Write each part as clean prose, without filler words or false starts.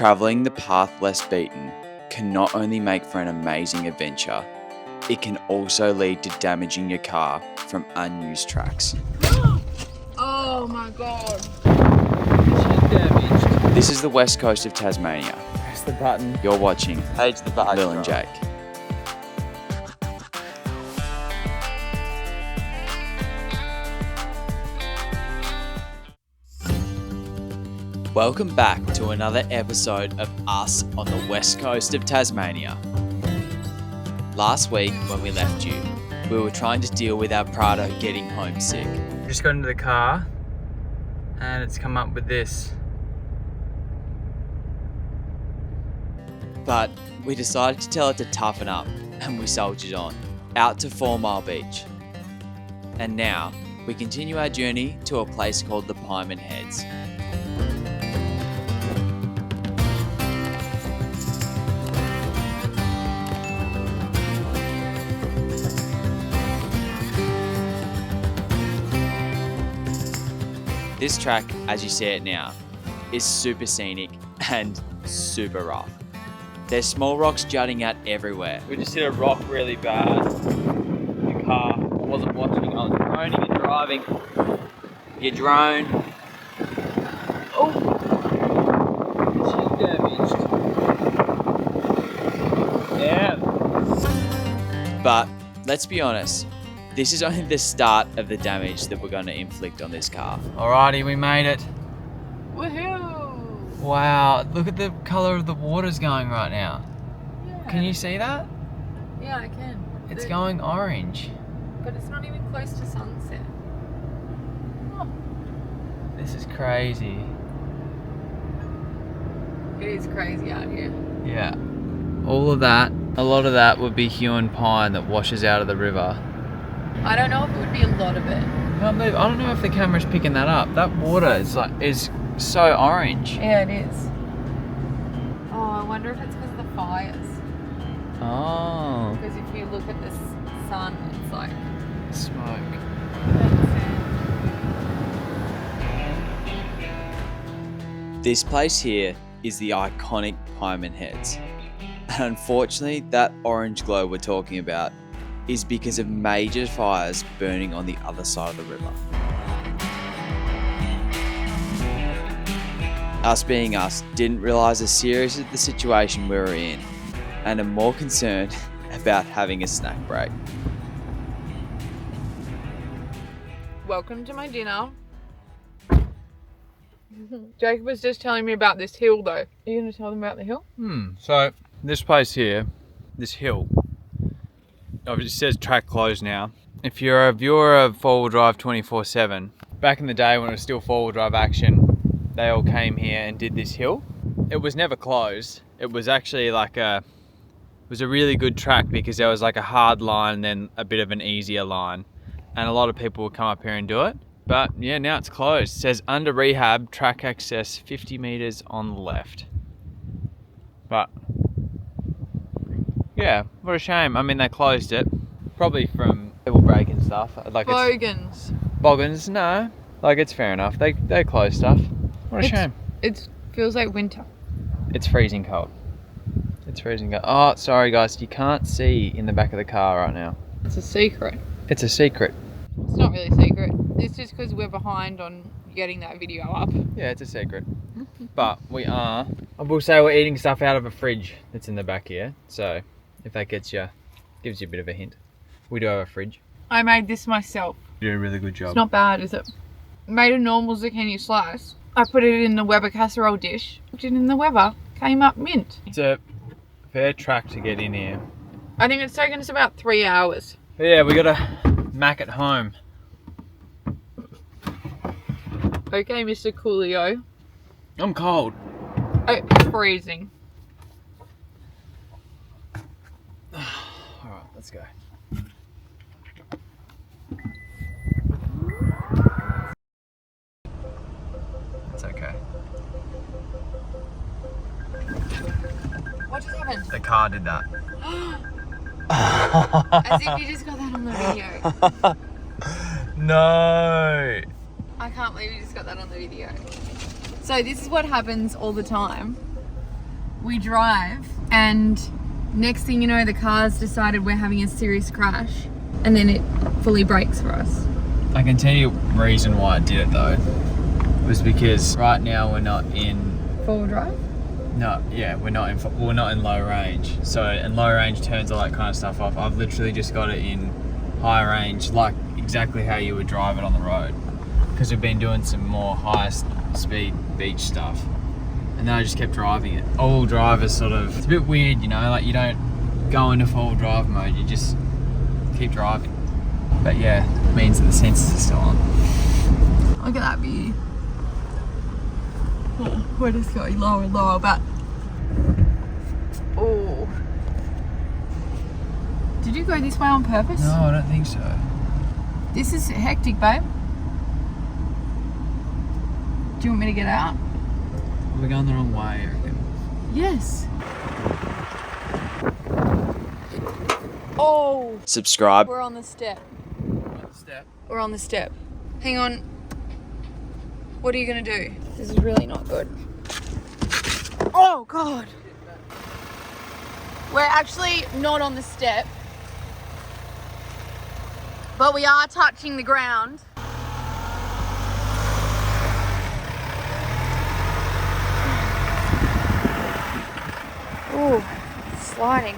Travelling the path less beaten can not only make for an amazing adventure, it can also lead to damaging your car from unused tracks. Oh my god. She's damaged. This is the West Coast of Tasmania. Press the button. You're watching Page the button. Lil Jake. Welcome back to another episode of us on the West Coast of Tasmania. Last week when we left you, we were trying to deal with our Prado getting homesick. Just got into the car and it's come up with this. But we decided to tell it to toughen up and we soldiered on, out to 4 Mile Beach. And now we continue our journey to a place called the Pieman Heads. This track, as you see it now, is super scenic and super rough. There's small rocks jutting out everywhere. We just hit a rock really bad. The car, I wasn't watching, I was droning and driving. Your drone. Oh! She's damaged. Yeah. But let's be honest, this is only the start of the damage that we're going to inflict on this car. Alrighty, we made it. Woohoo! Wow, look at the colour of the water's going right now. Yeah. Can you see that? Yeah, I can. It's going orange. But it's not even close to sunset. Oh, This is crazy. it is crazy out here. Yeah. All of that, a lot of that would be hewn pine that washes out of the river. I don't know if it would be a lot of it. I don't know if the camera's picking that up. That water is so orange. Yeah, it is. Oh, I wonder if it's because of the fires. Oh, Because if you look at the sun, it's like... smoke. This place here is the iconic Pieman Heads. And unfortunately, that orange glow we're talking about is because of major fires burning on the other side of the river. Us being us, didn't realise the seriousness of the situation we were in and are more concerned about having a snack break. Welcome to my dinner. Jacob was just telling me about this hill though. Are you going to tell them about the hill? So this place here, this hill, obviously says track closed now. If you're a viewer of 4-wheel drive 24/7, back in the day when it was still 4-wheel drive action, they all came here and did this hill. It was never closed. It was actually it was a really good track because there was like a hard line and then a bit of an easier line. And a lot of people would come up here and do it. But yeah, now it's closed. It says under rehab, track access 50 meters on the left. But yeah, what a shame. I mean, they closed it. Probably from people breaking stuff. Like Bogans. Boggins, no. Like, it's fair enough. They close stuff. What a shame. It feels like winter. It's freezing cold. It's freezing cold. Oh, sorry guys, you can't see in the back of the car right now. It's a secret. It's a secret. It's not really a secret. It's just because we're behind on getting that video up. Yeah, it's a secret. But we are. I will say we're eating stuff out of a fridge that's in the back here. So if that gives you a bit of a hint. We do have a fridge. I made this myself. You did a really good job. It's not bad, is it? Made a normal zucchini slice. I put it in the Weber casserole dish. Put it in the Weber. Came up mint. It's a fair track to get in here. I think it's taken us about 3 hours. But yeah, we got a Mac at home. Okay, Mr. Coolio. I'm cold. Oh, it's freezing. Alright, let's go. It's okay. What just happened? The car did that. As if you just got that on the video. No. I can't believe you just got that on the video. So this is what happens all the time we drive, and next thing you know, the car's decided we're having a serious crash, and then it fully brakes for us. I can tell you reason why I did it though. Was because right now we're not in Four-wheel drive? no, yeah, we're not in low range. So in low range turns all that kind of stuff off. I've literally just got it in high range, like exactly how you would drive it on the road. Because we've been doing some more higher speed beach stuff. And then I just kept driving it. All-wheel drive is sort of, it's a bit weird, you know, like you don't go into four-wheel drive mode, you just keep driving. But yeah, it means that the sensors are still on. Look at that view. Oh, we're just going lower and lower, but... Oh. Did you go this way on purpose? No, I don't think so. This is hectic, babe. Do you want me to get out? We're going the wrong way, I reckon. Yes. Oh. Subscribe. We're on the step. Step. We're on the step. Hang on. What are you gonna do? This is really not good. Oh God. We're actually not on the step, but we are touching the ground. Ooh, sliding.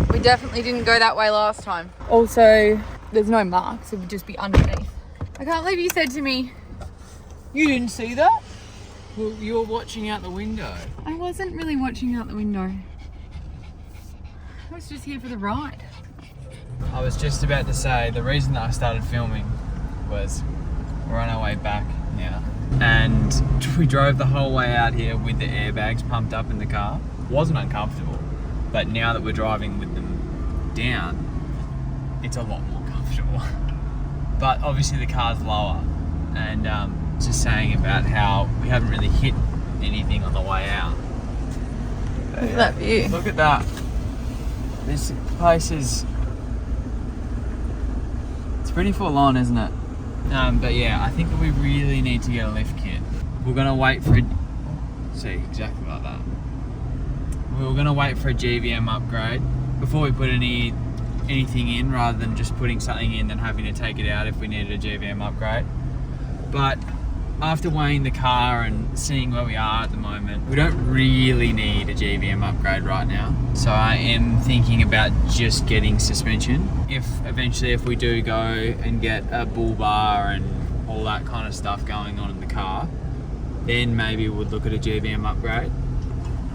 We definitely didn't go that way last time. Also, there's no marks, it would just be underneath. I can't believe you said to me, you didn't see that? Well, you were watching out the window. I wasn't really watching out the window. I was just here for the ride. I was just about to say, the reason that I started filming was we're on our way back now. And we drove the whole way out here with the airbags pumped up in the car. Wasn't uncomfortable, but now that we're driving with them down, it's a lot more comfortable. But obviously the car's lower, and just saying about how we haven't really hit anything on the way out. Look at that view. Look at that. This place is, it's pretty full on, isn't it? But yeah, I think that we really need to get a lift kit. We're gonna wait for see, exactly like that. We were gonna wait for a GVM upgrade before we put anything in, rather than just putting something in and having to take it out if we needed a GVM upgrade. But after weighing the car and seeing where we are at the moment, we don't really need a GVM upgrade right now. So I am thinking about just getting suspension. If we do go and get a bull bar and all that kind of stuff going on in the car, then maybe we'll look at a GVM upgrade.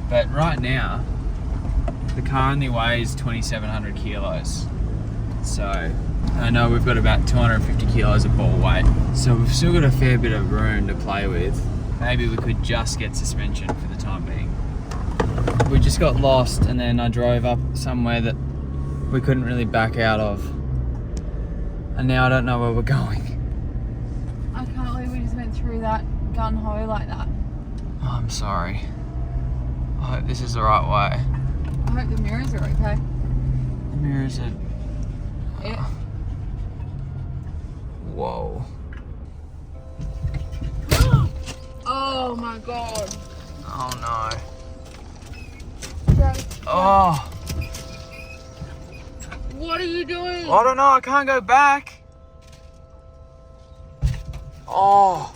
But right now, the car only weighs 2,700 kilos. So I know we've got about 250 kilos of ball weight. So we've still got a fair bit of room to play with. Maybe we could just get suspension for the time being. We just got lost, and then I drove up somewhere that we couldn't really back out of. And now I don't know where we're going. I can't believe we just went through that gun-ho like that. Oh, I'm sorry. I hope this is the right way. I hope the mirrors are okay. The mirrors are... Yeah. Whoa. Oh my God. Oh no. Jake, Oh. what are you doing? I don't know, I can't go back. Oh.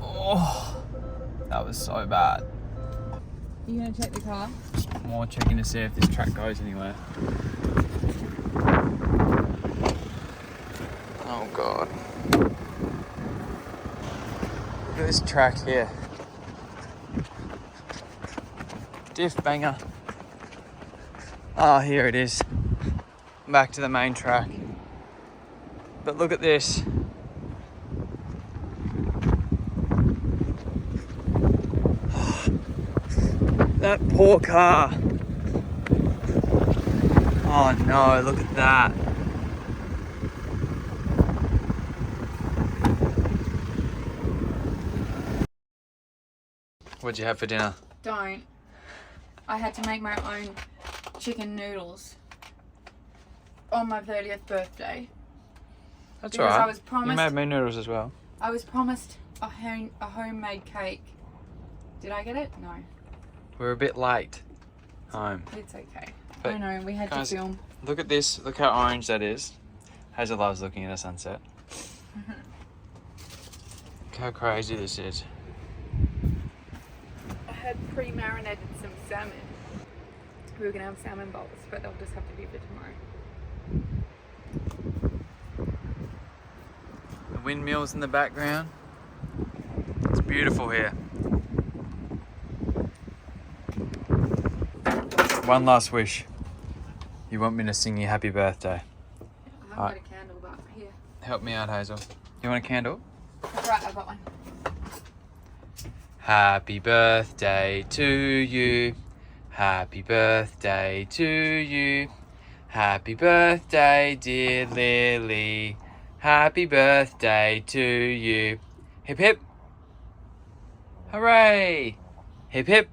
Oh. That was so bad. You gonna check the car? Just more checking to see if this track goes anywhere. Oh God. Look at this track here. Diff banger. Oh, here it is. Back to the main track. But look at this. That poor car. Oh no, look at that. What'd you have for dinner? Don't. I had to make my own chicken noodles on my 30th birthday. That's because alright. I was promised. You made me noodles as well. I was promised a homemade cake. Did I get it? No. We're a bit late home. It's okay. But I know, we had to guys, film. Look at this. Look how orange that is. Hazel loves looking at a sunset. Look how crazy this is. I had pre-marinated some salmon. We were going to have salmon bowls, but they'll just have to be for tomorrow. The windmills in the background. It's beautiful here. One last wish. You want me to sing you happy birthday? I haven't got a candle, but here. Help me out, Hazel. You want a candle? That's right, I've got one. Happy birthday to you. Happy birthday to you. Happy birthday, dear Lily. Happy birthday to you. Hip hip. Hooray. Hip hip.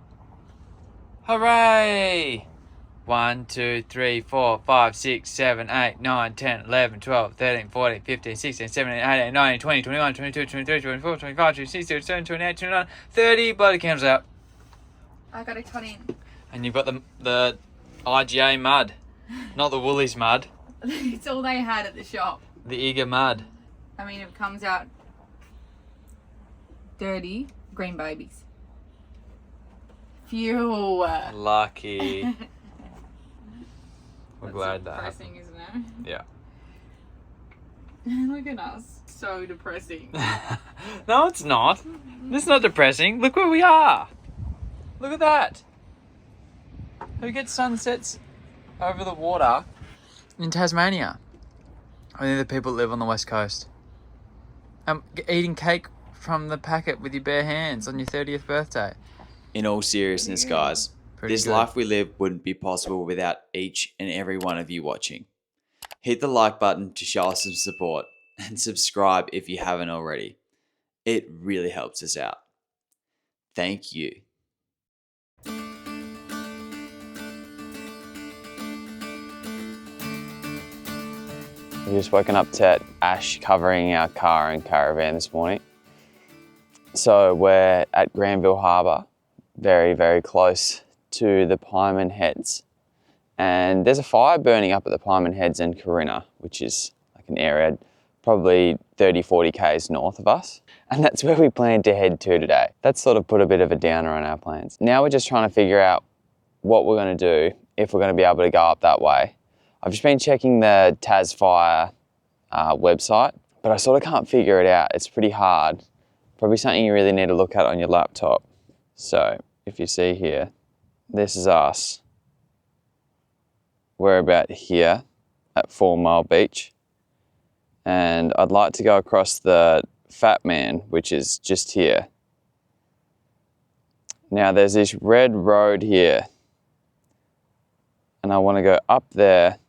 Hooray. 1, 2, 3, 4, 5, 6, 7, 8, 9, 10, 11, 12, 13, 14, 15, 16, 17, 18, 19, 20, 21, 22, 23, 24, 25, 26, 27, 28, 29, 30 bloody candles out. I got a ton in. And you've got the IGA mud. Not the Woolies mud. It's all they had at the shop. The Eager mud. I mean, it comes out dirty. Green babies. Phew. Lucky. We're That's glad that depressing, happened. isn't it? Yeah. Look at us. So depressing. No, it's not. It's not depressing. Look where we are. Look at that. Who gets sunsets over the water in Tasmania? Only the people that live on the West Coast. Eating cake from the packet with your bare hands on your 30th birthday. In all seriousness, guys, this good. life we live wouldn't be possible without each and every one of you watching. Hit the like button to show us some support and subscribe if you haven't already. It really helps us out. Thank you. We've just woken up to ash covering our car and caravan this morning. So we're at Granville Harbour, very, very close to the Pieman Heads. And there's a fire burning up at the Pieman Heads and Corinna, which is like an area probably 30, 40 k's north of us. And that's where we plan to head to today. That's sort of put a bit of a downer on our plans. Now we're just trying to figure out what we're going to do, if we're going to be able to go up that way. I've just been checking the Tas Fire website, but I sort of can't figure it out. It's pretty hard. Probably something you really need to look at on your laptop. So if you see here, this is us. We're about here at 4 Mile Beach. And I'd like to go across the Fat Man, which is just here. Now there's this red road here. And I want to go up there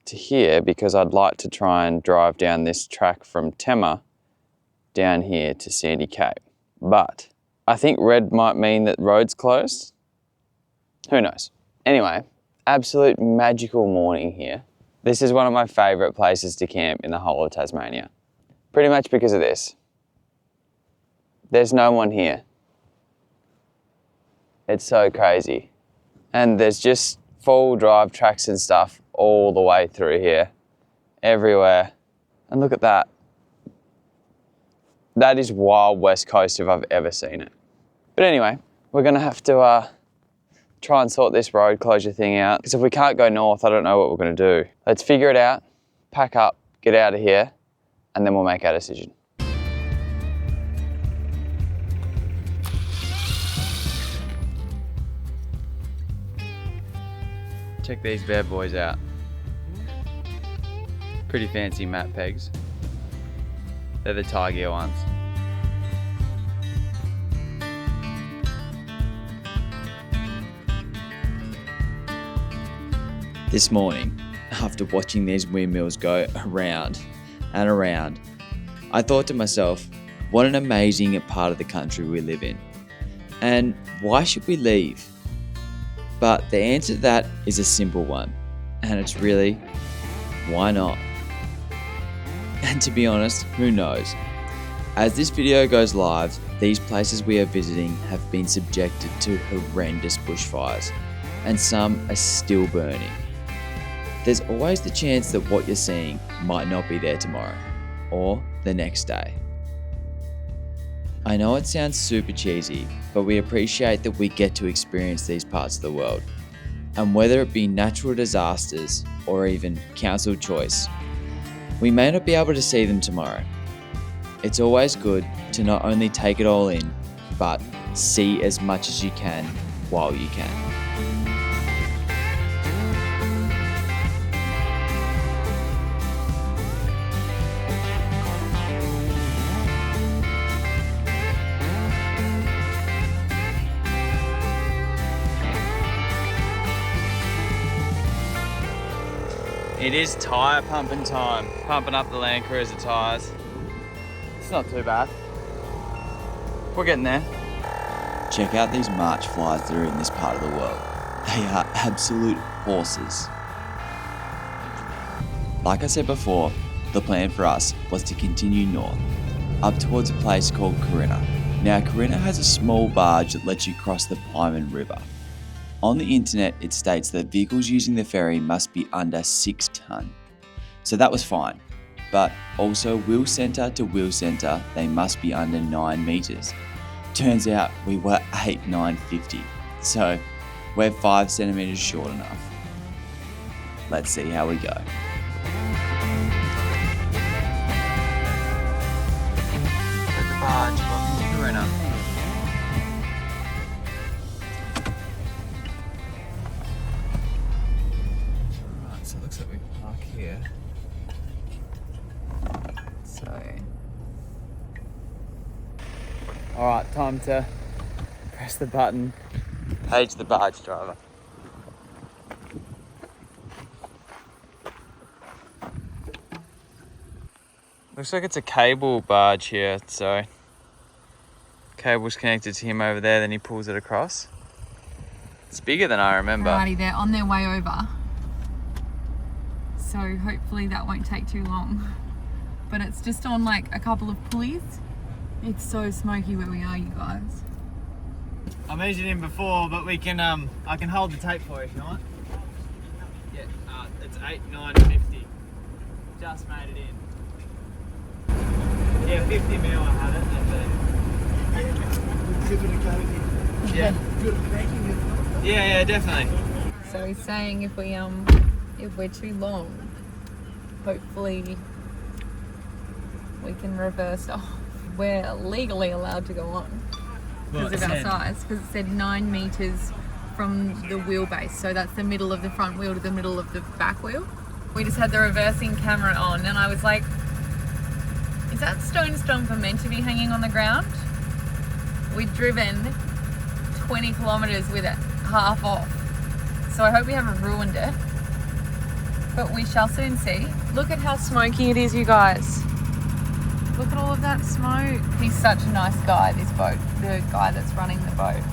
to here because I'd like to try and drive down this track from Tema down here to Sandy Cape. But I think red might mean that road's closed. Who knows? Anyway, absolute magical morning here. This is one of my favourite places to camp in the whole of Tasmania. Pretty much because of this. There's no one here. It's so crazy. And there's just full drive tracks and stuff all the way through here, everywhere. And look at that. That is wild West Coast if I've ever seen it. But anyway, we're gonna have to try and sort this road closure thing out, because if we can't go north, I don't know what we're gonna do. Let's figure it out, pack up, get out of here, and then we'll make our decision. Check these bad boys out. Pretty fancy mat pegs. They're the Thai gear ones. This morning, after watching these windmills go around and around, I thought to myself, what an amazing part of the country we live in. And why should we leave? But the answer to that is a simple one, and it's really, why not? And to be honest, who knows? As this video goes live, these places we are visiting have been subjected to horrendous bushfires, and some are still burning. There's always the chance that what you're seeing might not be there tomorrow, or the next day. I know it sounds super cheesy, but we appreciate that we get to experience these parts of the world. And whether it be natural disasters or even council choice, we may not be able to see them tomorrow. It's always good to not only take it all in, but see as much as you can while you can. It is tyre pumping time. Pumping up the Landcruiser tyres. It's not too bad. We're getting there. Check out these March flies that are in this part of the world. They are absolute horses. Like I said before, the plan for us was to continue north, up towards a place called Corinna. Now Corinna has a small barge that lets you cross the Pieman River. On the internet, it states that vehicles using the ferry must be under 6 tonne. So that was fine. But also wheel centre to wheel centre, they must be under 9 metres. Turns out we were 8,950. So we're 5 centimetres short enough. Let's see how we go. At the barge, welcome to Corinna. So it looks like we park here. Alright, time to press the button. Page the barge driver. Looks like it's a cable barge here, so cable's connected to him over there, then he pulls it across. It's bigger than I remember. Alrighty, they're on their way over. So hopefully that won't take too long. But it's just on like a couple of pulleys. It's so smoky where we are, you guys. I measured him before, but we can I can hold the tape for you if you want. Yeah, it's 8,950. Just made it in. Yeah, 50 mil I had it. That's it. Yeah. Yeah, definitely. So he's saying if we're too long, hopefully we can reverse off. We're legally allowed to go on because of our size, because it said 9 metres from the wheelbase, so that's the middle of the front wheel to the middle of the back wheel. We just had the reversing camera on and I was like, is that stone stomper meant to be hanging on the ground? We've driven 20 kilometres with it half off, so I hope we haven't ruined it, but we shall soon see. Look at how smoky it is, you guys. Look at all of that smoke. He's such a nice guy, the guy that's running the boat.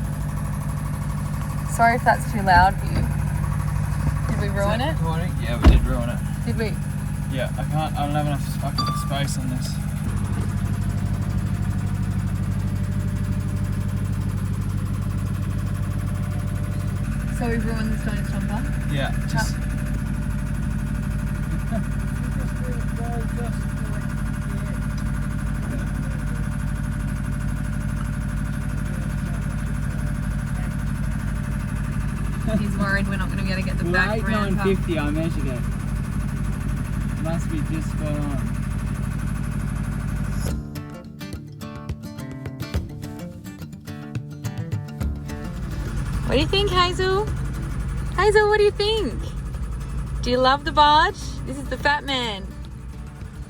Sorry if that's too loud for you. Did we ruin it? Recording? Yeah, we did ruin it. Did we? Yeah, I don't have enough fucking space on this. So we ruined the stone stomper? Yeah, just... He's worried we're not going to be able to get the back ramp up. 8,950 I measured it. Must be just spot on. What do you think, Hazel? Hazel, what do you think? Do you love the barge? This is the fat man.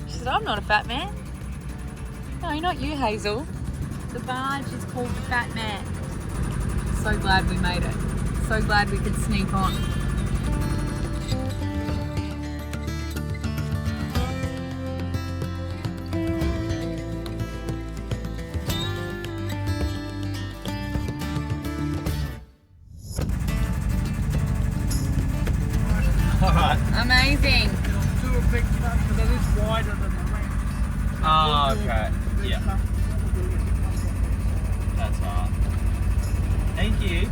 She said, I'm not a fat man. No, not you, Hazel. The barge is called the Fat Man. So glad we made it. So glad we could sneak on. amazing. Two big trucks because it's wider than the ramp. Oh, okay. Big Yeah. truck. That's hard. Thank you.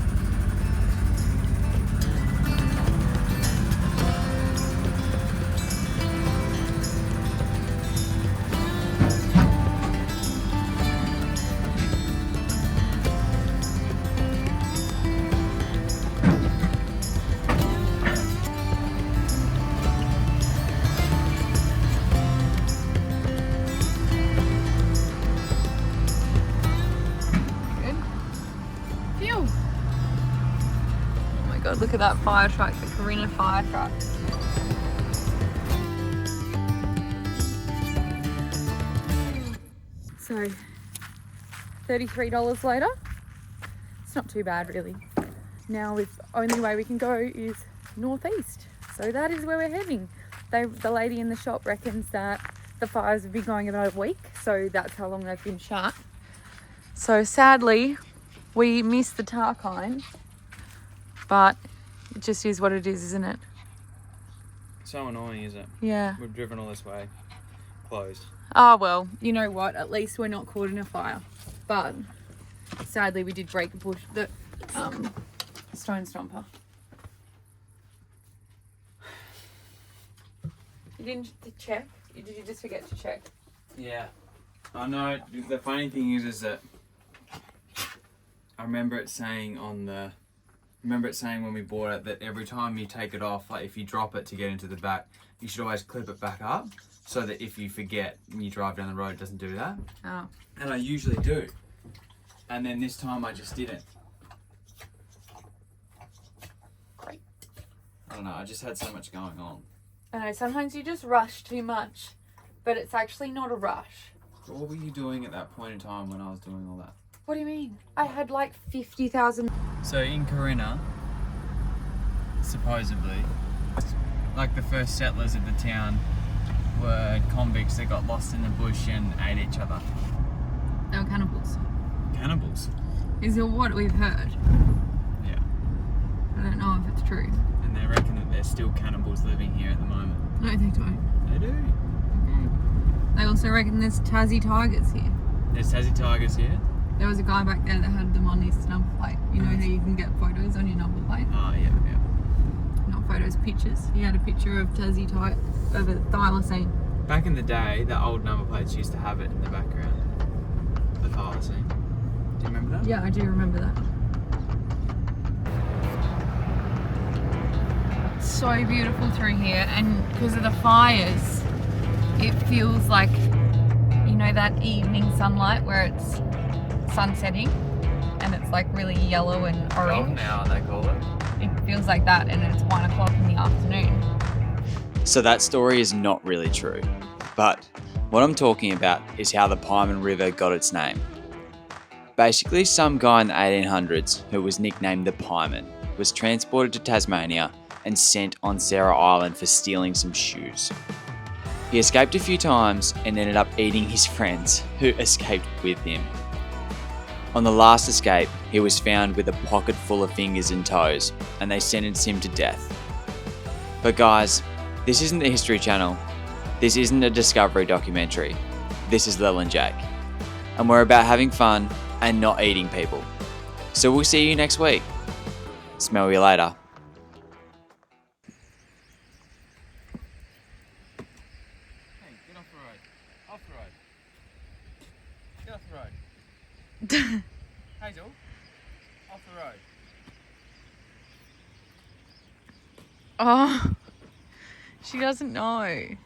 Phew. Oh my god, look at that fire truck, the Carina fire truck. So, $33 later. It's not too bad really. Now the only way we can go is northeast. So that is where we're heading. The lady in the shop reckons that the fires have been going about a week, so that's how long they've been shut. So sadly, we missed the Tarkine, but it just is what it is, isn't it? So annoying, isn't it? Yeah. We've driven all this way. Closed. Oh well, you know what? At least we're not caught in a fire. But sadly, we did break the stone stomper. You didn't check? Did you just forget to check? Yeah. I know. The funny thing is that I remember it saying when we bought it that every time you take it off, like if you drop it to get into the back, you should always clip it back up so that if you forget and you drive down the road, it doesn't do that. Oh. And I usually do. And then this time I just didn't. Great. I don't know, I just had so much going on. I know, sometimes you just rush too much, but it's actually not a rush. But what were you doing at that point in time when I was doing all that? What do you mean? I had like 50,000. So in Carina, supposedly, like the first settlers of the town were convicts that got lost in the bush and ate each other. They were cannibals. Cannibals. Is it what we've heard? Yeah. I don't know if it's true. And they reckon that there's still cannibals living here at the moment. No, they don't. They do. Okay. They also reckon there's Tassie tigers here. There's Tassie tigers here. There was a guy back there that had them on his number plate. You know how you can get photos on your number plate? Oh, yeah, yeah. Not photos, pictures. He had a picture of Tassie tiger, of a thylacine. Back in the day, the old number plates used to have it in the background. The thylacine. Do you remember that? Yeah, I do remember that. So beautiful through here, and because of the fires, it feels like, you know, that evening sunlight where it's sunsetting and it's like really yellow and orange. Golden hour, they call it. It feels like that, and it's 1 o'clock in the afternoon. So that story is not really true. But what I'm talking about is how the Pieman River got its name. Basically, some guy in the 1800s who was nicknamed the Pieman was transported to Tasmania and sent on Sarah Island for stealing some shoes. He escaped a few times and ended up eating his friends who escaped with him. On the last escape, he was found with a pocket full of fingers and toes, and they sentenced him to death. But guys, this isn't the History Channel. This isn't a Discovery documentary. This is Lil Jake. And we're about having fun and not eating people. So we'll see you next week. Smell you later. Hey, get off the road. Off the road. Get off the road. Hazel, off the road. Oh, she doesn't know.